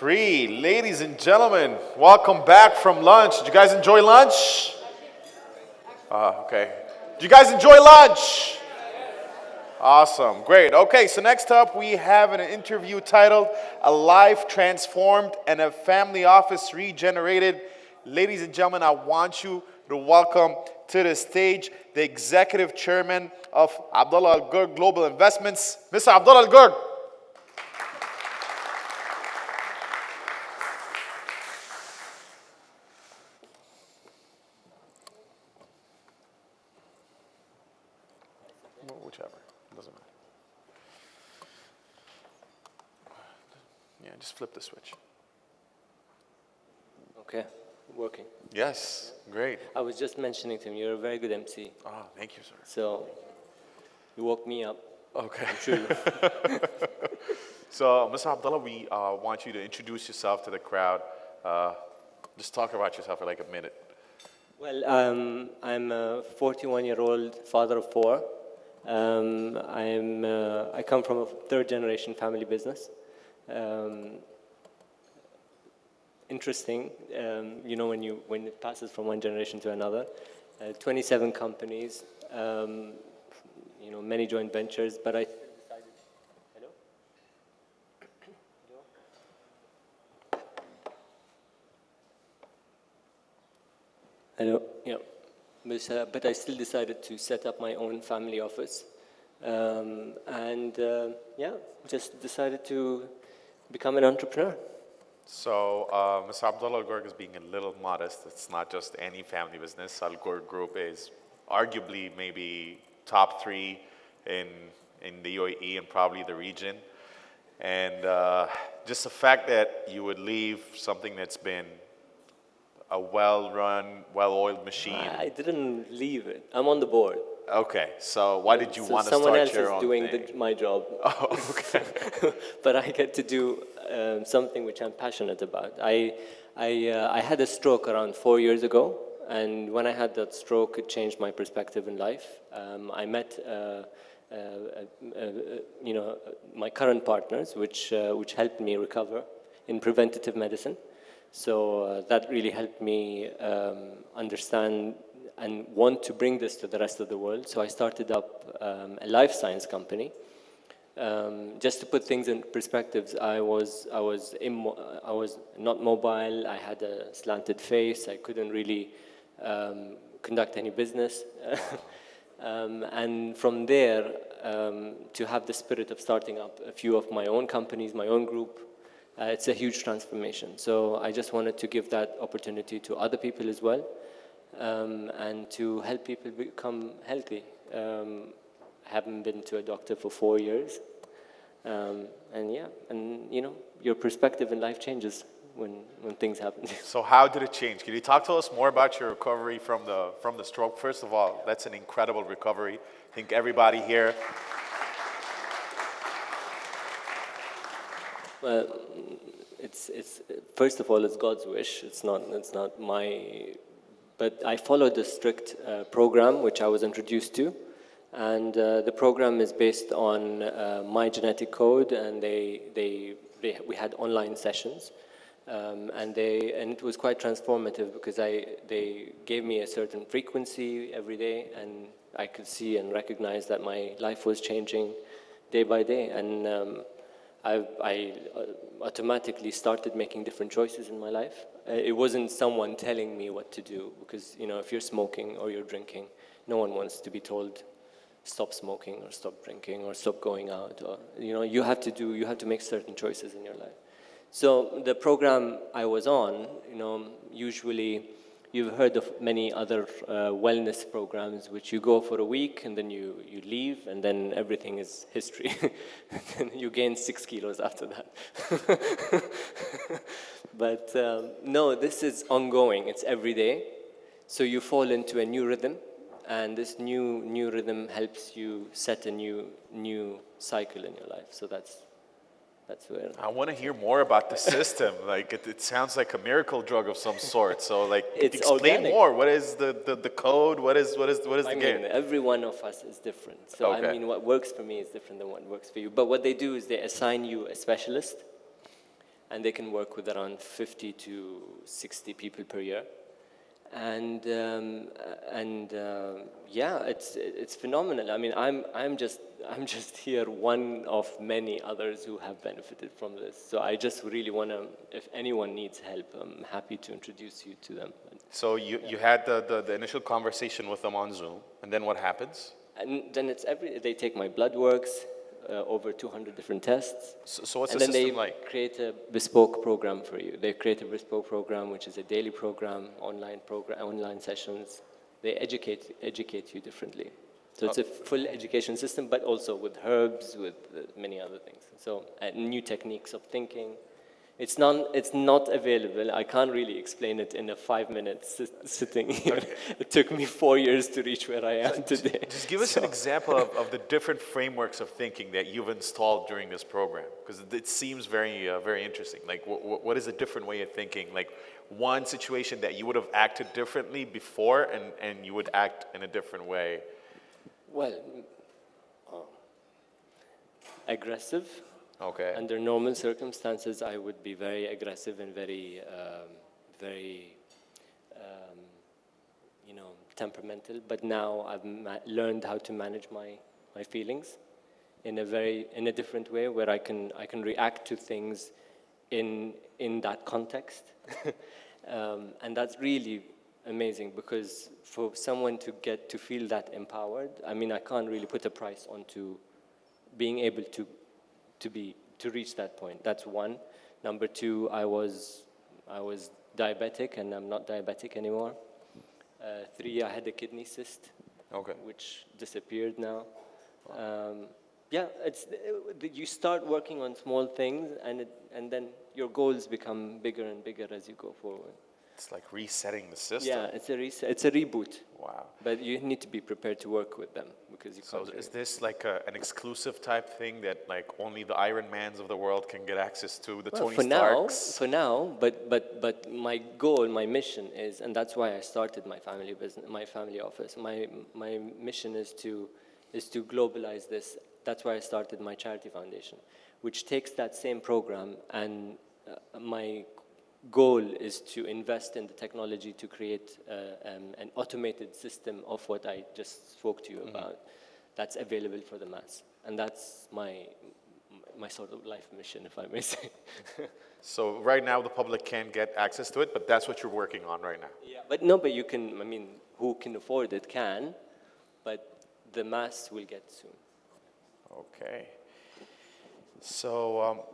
3. Ladies and gentlemen, welcome back from lunch. Did you guys enjoy lunch? Okay. Did you guys enjoy lunch? Awesome. Great. Okay, so next up we have an interview titled A Life Transformed and a Family Office Regenerated. Ladies and gentlemen, I want you to welcome to the stage the Executive Chairman of Abdulla Al Gurg Global Investments, Mr. Abdulla Al Gurg. Whichever. Doesn't matter. Yeah, just flip the switch. Okay, working. Yes, great. I was just mentioning to him, you're a very good MC. Oh, thank you, sir. So, you woke me up. Okay. I'm sure you. So, Mr. Abdullah, we want you to introduce yourself to the crowd. Just talk about yourself for like a minute. Well, I'm a 41-year-old father of 4. I come from a third-generation family business. Interesting, when it passes from one generation to another. 27 companies, many joint ventures, but I decided. Hello? Hello? Yeah. But I still decided to set up my own family office. Just decided to become an entrepreneur. So, Mr. Abdullah Al Gurg is being a little modest. It's not just any family business. Al Gurg Group is arguably maybe top 3 in the UAE and probably the region. And just the fact that you would leave something that's been a well-run, well-oiled machine. I didn't leave it. I'm on the board. Okay, so why did you want to someone start else your is own doing thing? my job. Oh, okay. But I get to do something which I'm passionate about. I had a stroke around 4 years ago, and when I had that stroke, it changed my perspective in life. I met my current partners, which helped me recover in preventative medicine. So that really helped me understand and want to bring this to the rest of the world. So I started up a life science company. Just to put things in perspective, I was not mobile. I had a slanted face. I couldn't really conduct any business. And from there, to have the spirit of starting up a few of my own companies, my own group, it's a huge transformation. So I just wanted to give that opportunity to other people as well, and to help people become healthy. Haven't been to a doctor for 4 years, your perspective in life changes when things happen. So how did it change? Can you talk to us more about your recovery from the stroke? First of all, that's an incredible recovery. I think everybody here. Well, it's first of all, it's God's wish. It's not my. But I followed a strict program which I was introduced to, and the program is based on my genetic code, and we had online sessions, and it was quite transformative because they gave me a certain frequency every day, and I could see and recognize that my life was changing day by day, and I automatically started making different choices in my life. It wasn't someone telling me what to do, because if you're smoking or you're drinking, no one wants to be told stop smoking or stop drinking or stop going out, or you have to make certain choices in your life. So the program I was on, usually you've heard of many other wellness programs, which you go for a week and then you leave, and then everything is history. And you gain 6 kilos after that. But no, this is ongoing. It's every day. So you fall into a new rhythm, and this new rhythm helps you set a new cycle in your life. So that's where. I want to hear more about the system. Like it sounds like a miracle drug of some sort. So It's explain organic. more. What is the code? What is the game? Every one of us is different. So Okay. what works for me is different than what works for you. But what they do is they assign you a specialist, and they can work with around 50 to 60 people per year. And yeah, it's phenomenal. I mean, I'm just here, one of many others who have benefited from this. So I just really want to, if anyone needs help, I'm happy to introduce you to them. So you had the initial conversation with them on Zoom, and then what happens? And then they take my blood works, over 200 different tests. So what's and the then system they like? create a bespoke program for you. They create a bespoke program, which is a daily program, online sessions. They educate you differently. So it's a full education system, but also with herbs, with many other things. So new techniques of thinking. It's not available. I can't really explain it in a 5-minute sitting here. Okay. It took me 4 years to reach where I am today. Just give us an example of the different frameworks of thinking that you've installed during this program, because it seems very very interesting. Like, what is a different way of thinking? Like, one situation that you would have acted differently before, and you would act in a different way. Well, aggressive. Okay. Under normal circumstances, I would be very aggressive and very, temperamental. But now I've learned how to manage my feelings in a different way, where I can react to things in that context, and that's really amazing, because for someone to get to feel that empowered, I mean, I can't really put a price onto being able to reach that point. That's one. Number two, I was diabetic, and I'm not diabetic anymore. 3, I had a kidney cyst, Okay. which disappeared now. Yeah, you start working on small things, and then your goals become bigger and bigger as you go forward. It's like resetting the system. Yeah, it's a reset. It's a reboot. Wow. But you need to be prepared to work with them, because you So can't. is this like an exclusive type thing that like only the Iron Mans of the world can get access to, the Tony Starks? For now, but my goal, my mission is, and that's why I started my family business, my family office. My mission is to globalize this. That's why I started my charity foundation, which takes that same program, and my goal is to invest in the technology to create an automated system of what I just spoke to you about, that's available for the mass. And that's my sort of life mission, if I may say. So right now the public can't get access to it, but that's what you're working on right now. Yeah, but you can, I mean, who can afford it can, but the mass will get soon. Okay. So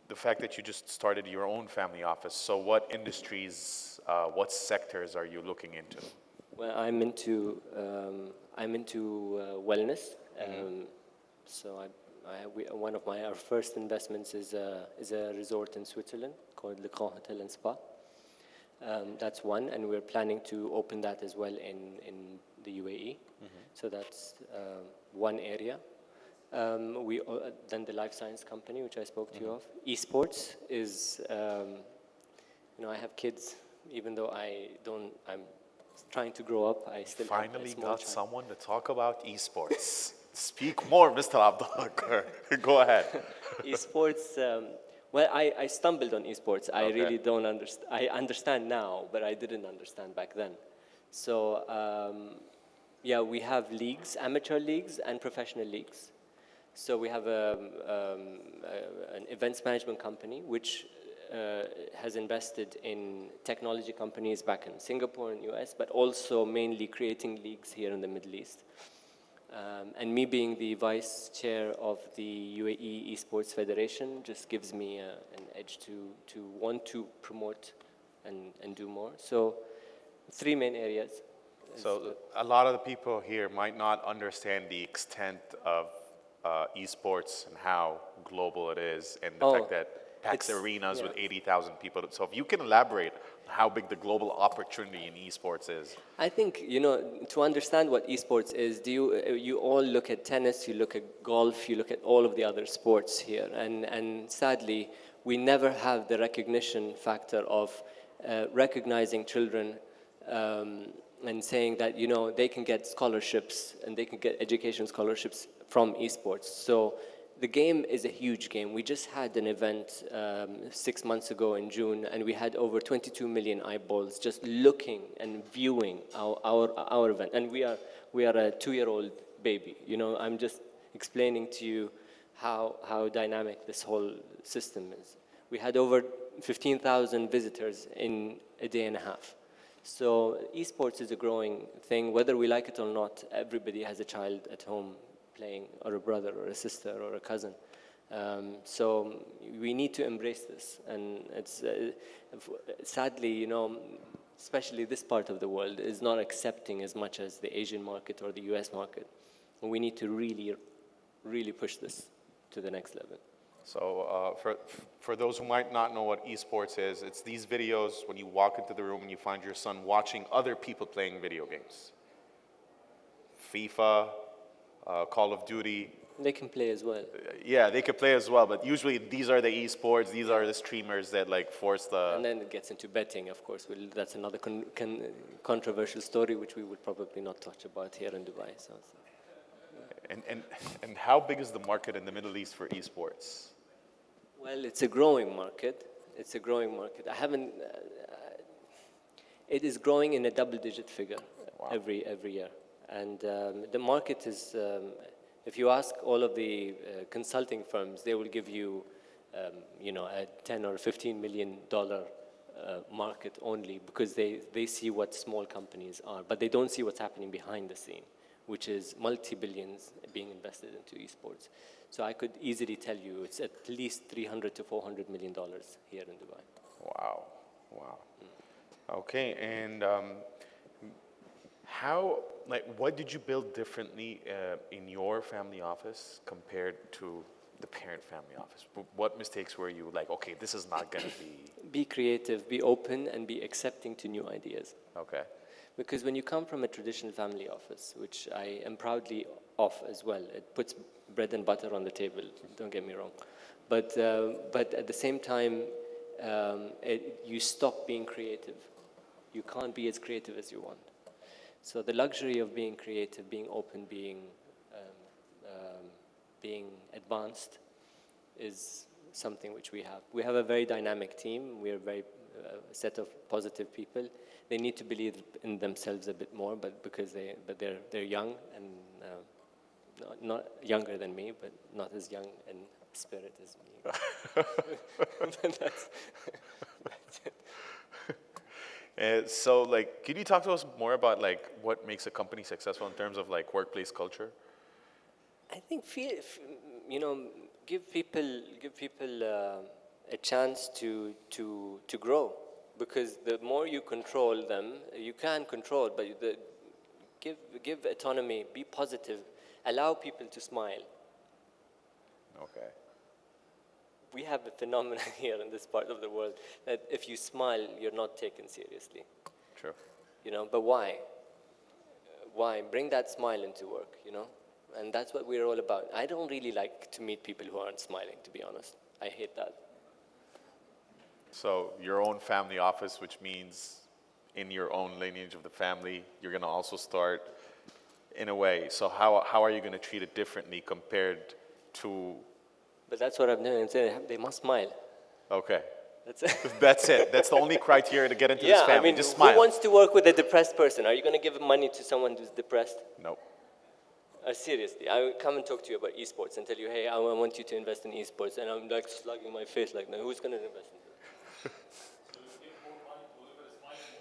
the fact that you just started your own family office, so what industries, what sectors are you looking into? Well, I'm into wellness. So one of our first investments is a resort in Switzerland called Le Grand Hotel and Spa. That's one, and we're planning to open that as well in the UAE. So that's one area. Then the life science company, which I spoke to you of. Esports is, I have kids. Even though I'm trying to grow up, I still finally have a small got child. someone to talk about esports. Speak more, Mr. Abdulla Al Gurg. Go ahead. Esports. Well, I stumbled on esports. I Okay. really don't understand. I understand now, but I didn't understand back then. So yeah, we have leagues, amateur leagues and professional leagues. So we have an events management company which has invested in technology companies back in Singapore and US, but also mainly creating leagues here in the Middle East. And me being the vice chair of the UAE Esports Federation just gives me an edge to want to promote and do more. So 3 main areas. So a lot of the people here might not understand the extent of esports and how global it is, and the fact that packs arenas with 80,000 people. So if you can elaborate on how big the global opportunity in esports is. I think, to understand what esports is, you all look at tennis, you look at golf, you look at all of the other sports here, and sadly, we never have the recognition factor of recognizing children and saying that, they can get scholarships and they can get education scholarships from esports. So The game is a huge game. We just had an event 6 months ago in June, and we had over 22 million eyeballs just looking and viewing our event. And we are a 2-year-old baby. You know, I'm just explaining to you how dynamic this whole system is. We had over 15,000 visitors in a day and a half. So esports is a growing thing. Whether we like it or not, everybody has a child at home playing, or a brother or a sister or a cousin. So we need to embrace this. And it's sadly, you know, especially this part of the world is not accepting as much as the Asian market or the US market. And we need to really, really push this to the next level. So for those who might not know what esports is, it's these videos when you walk into the room and you find your son watching other people playing video games. FIFA, Call of Duty. They can play as well. Yeah, they could play as well, but usually these are the esports, these are the streamers that like force the... And then it gets into betting, of course. That's another controversial story, which we would probably not touch about here in Dubai. So. And how big is the market in the Middle East for esports? Well, it's a growing market. It's a growing market. It is growing in a double-digit figure. Wow. every year. And the market is, if you ask all of the consulting firms, they will give you, you know, a $10 or $15 million market only, because they see what small companies are, but they don't see what's happening behind the scene, which is multi-billions being invested into esports. So I could easily tell you it's at least $300 to $400 million here in Dubai. Wow. Okay, and what did you build differently in your family office compared to the parent family office? What mistakes were you like, okay, this is not going to be... Be creative, be open, and be accepting to new ideas. Okay. Because when you come from a traditional family office, which I am proudly of as well, it puts bread and butter on the table, don't get me wrong. But at the same time, you stop being creative. You can't be as creative as you want. So the luxury of being creative, being open, being advanced is something which we have. We have a very dynamic team. We are a very set of positive people. They need to believe in themselves a bit more, but they're young and not younger than me, but not as young in spirit as me. That's it. So, like, can you talk to us more about like what makes a company successful in terms of like workplace culture? I think give people a chance to grow, because the more you control them, you can control, but give autonomy, be positive, allow people to smile. Okay. We have a phenomenon here in this part of the world that if you smile, you're not taken seriously. True. You know, but why? Why? Bring that smile into work, you know? And that's what we're all about. I don't really like to meet people who aren't smiling, to be honest. I hate that. So your own family office, which means in your own lineage of the family, you're going to also start in a way. So how are you going to treat it differently compared to... But that's what I'm doing. They must smile. Okay. That's it. That's it. That's the only criteria to get into this family. I mean, just smile. Who wants to work with a depressed person? Are you going to give money to someone who's depressed? Nope. Seriously, I will come and talk to you about esports and tell you, hey, I want you to invest in esports, and I'm like slugging my face like, no, who's going to invest in it?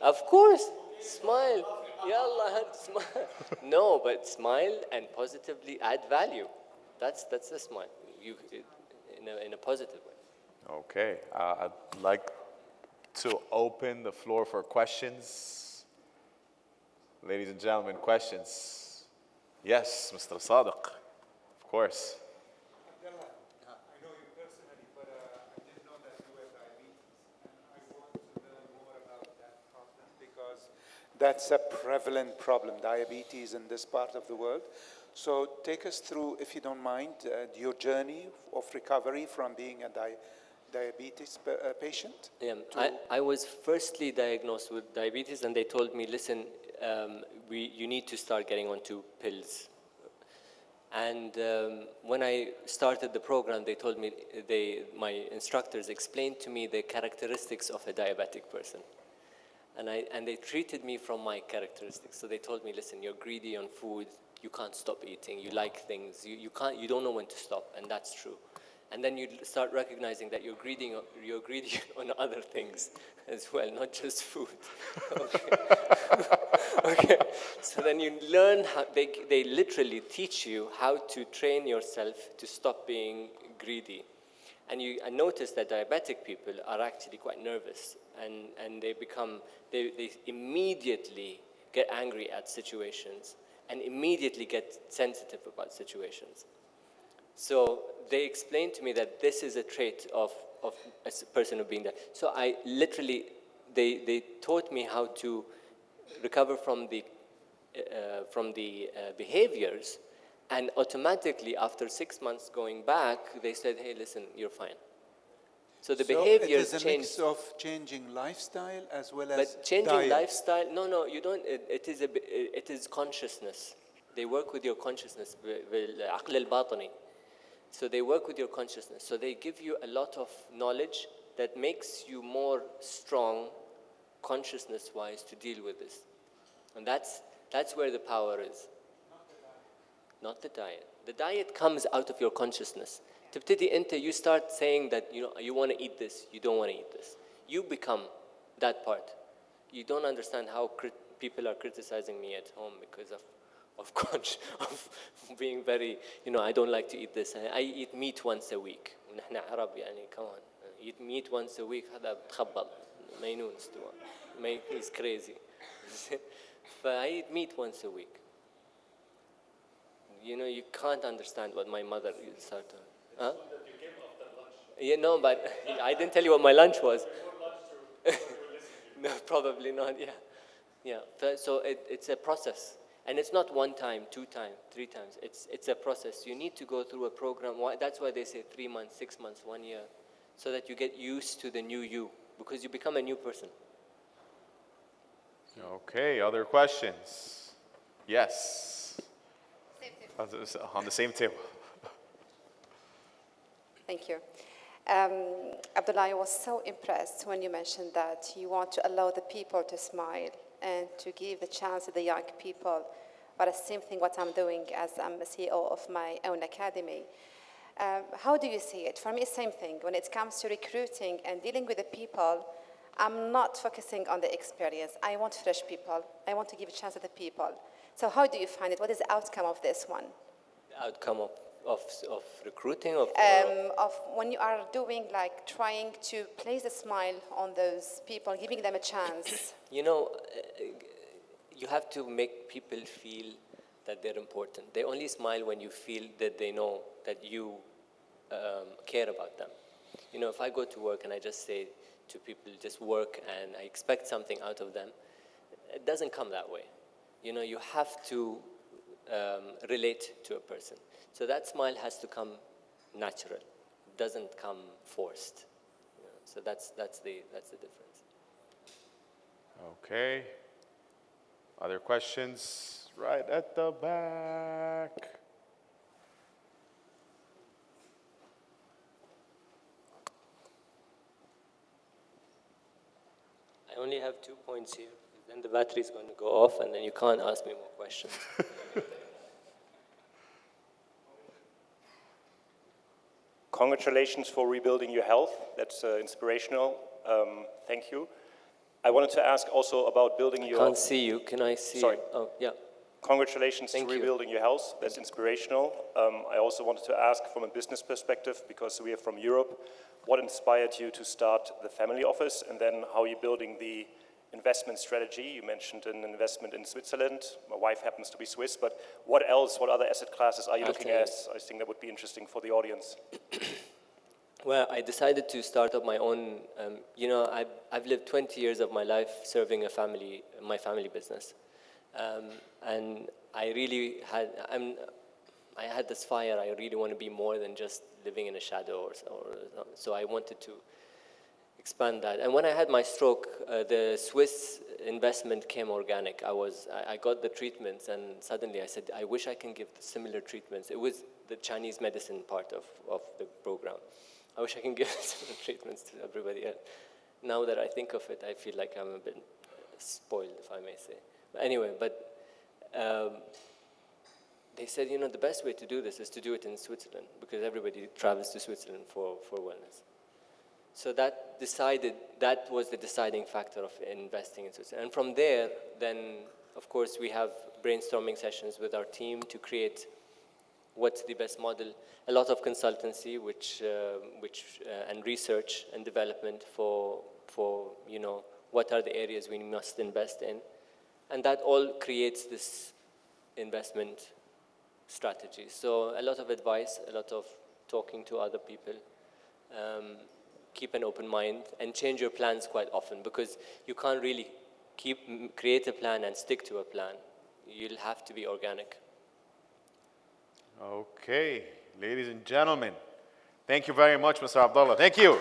Of course, smile. Yallah, smile. No, but smile and positively add value. That's a smile. In a positive way. Okay, I'd like to open the floor for questions. Ladies and gentlemen, questions. Yes, Mr. Sadiq, of course. Abdullah, I know you personally, but I didn't know that you have diabetes. And I want to learn more about that problem, because that's a prevalent problem, diabetes in this part of the world. So take us through, if you don't mind, your journey of recovery from being a diabetes patient. Yeah, I was firstly diagnosed with diabetes, and they told me, listen, you need to start getting onto pills. And when I started the program, they told me, my instructors explained to me the characteristics of a diabetic person. And they treated me from my characteristics. So they told me, listen, you're greedy on food, you can't stop eating, you like things, you don't know when to stop, and that's true. And then you start recognizing that you're greedy on other things as well, not just food. Okay. Okay. So then you learn how, they literally teach you how to train yourself to stop being greedy. And I notice that diabetic people are actually quite nervous, and they immediately get angry at situations and immediately get sensitive about situations. So they explained to me that this is a trait of a person of being there. So I literally, they taught me how to recover from the behaviors, and automatically after 6 months going back, they said, hey, listen, you're fine. So the behaviors it is a changed. mix of changing lifestyle as well as But changing diet. lifestyle, no, you don't. It is consciousness. They work with your consciousness, بالعقل الباطني. So they work with your consciousness. So they give you a lot of knowledge that makes you more strong, consciousness-wise, to deal with this. And that's where the power is. Not the diet. The diet comes out of your consciousness. تبتدي أنت, you start saying that you want to eat this, you don't want to eat this. You become that part. You don't understand how people are criticizing me at home because of being very, I don't like to eat this. I eat meat once a week. ونحن عرب يعني, come on. Eat meat once a week, هذا بتخبل. مجنون استوى. He's crazy. But I eat meat once a week. You can't understand what my mother started. Huh? Yeah, no, but I didn't tell you what my lunch was. No, probably not, yeah. So it's a process. And it's not 1 time, 2 times, 3 times. It's a process. You need to go through a program. That's why they say 3 months, 6 months, 1 year, so that you get used to the new you, because you become a new person. Okay, other questions? Yes. On the same table. Thank you. Abdullah, I was so impressed when you mentioned that you want to allow the people to smile and to give the chance to the young people. But the same thing what I'm doing as I'm the CEO of my own academy. How do you see it? For me, same thing. When it comes to recruiting and dealing with the people, I'm not focusing on the experience. I want fresh people. I want to give a chance to the people. So how do you find it? What is the outcome of this one? The outcome of recruiting? Of when you are doing, like, trying to place a smile on those people, giving them a chance. You have to make people feel that they're important. They only smile when you feel that they know that you care about them. If I go to work and I just say to people, just work, and I expect something out of them, it doesn't come that way. You have to relate to a person. So that smile has to come natural. It doesn't come forced. So that's the difference. Okay. Other questions? Right at the back. I only have 2 points here. Then the battery is going to go off, and then you can't ask me more questions. Congratulations for rebuilding your health. That's inspirational. Thank you. I wanted to ask also about building your... I can't see you. Can I see? Sorry. Oh, yeah. Congratulations Thank to you. rebuilding your health. That's inspirational. I also wanted to ask from a business perspective, because we are from Europe, what inspired you to start the family office, and then how you're building the investment strategy? You mentioned an investment in Switzerland. My wife happens to be Swiss, but what else, what other asset classes are you looking at? I think that would be interesting for the audience. Well, I decided to start up my own, I've lived 20 years of my life serving my family business. And I really I had this fire. I really want to be more than just living in a shadow so I wanted to expand that. And when I had my stroke, the Swiss investment came organic. I got the treatments, and suddenly I said, I wish I can give similar treatments. It was the Chinese medicine part of the program. I wish I can give similar treatments to everybody else. Now that I think of it, I feel like I'm a bit spoiled, if I may say. But anyway, they said, the best way to do this is to do it in Switzerland, because everybody travels to Switzerland for wellness. So that was the deciding factor of investing in Switzerland. And from there, then, of course, we have brainstorming sessions with our team to create what's the best model. A lot of consultancy, and research and development for what are the areas we must invest in. And that all creates this investment strategy. So a lot of advice, a lot of talking to other people, keep an open mind, and change your plans quite often, because you can't really create a plan and stick to a plan. You'll have to be organic. Okay, ladies and gentlemen, thank you very much, Mr. Abdullah. Thank you.